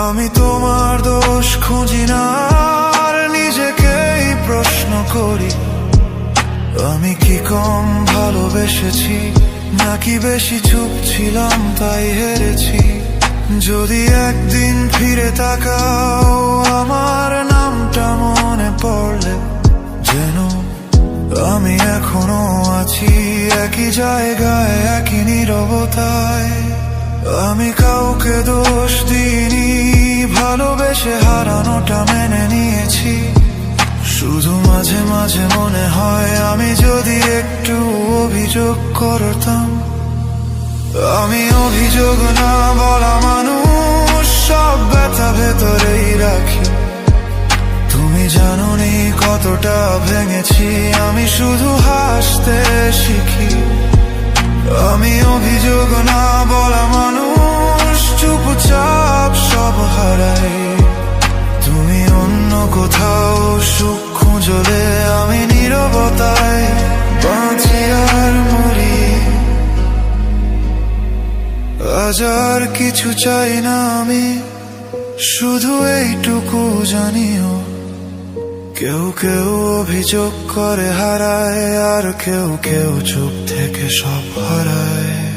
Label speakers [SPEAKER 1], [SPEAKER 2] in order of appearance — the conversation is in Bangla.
[SPEAKER 1] আমি তোমার দোষ খুঁজি না, আর নিজেকেই প্রশ্ন করি, আমি কি কম ভালোবেসেছি, নাকি বেশি চুপ ছিলাম তাই হেরেছি। যদি একদিন ফিরে তাকাও আমার নামটা মনে পড়লে, যেন আমি এখনো আছি একই জায়গায়, একই নীরবতায়। আমি কাউকে দোষ দিইনি, ভালোবেসে হারানোটা মেনে নিয়েছি। শুধু মাঝে মাঝে মনে হয় আমি যদি একটু অভিযোগ করতাম। আমি অভিযোগ না বলা মানুষ, সব ব্যথা ভেতরেই রাখি। তুমি জানোনি কতটা ভেঙেছি, আমি শুধু হাসতে শিখি। আমি অভিযোগ না বলা মানুষ, চুপচাপ সব হারাই। তুমি অন্য কোথাও সুখ খুঁজলে, আমি নীরবতায় বাঁচি আর মরি। আজ আর কিছু চাই না আমি, শুধু এইটুকু জানিও, কেউ কেউ অভিযোগ করে হারায়, আর কেউ কেউ চুপ থেকে সব হারায়।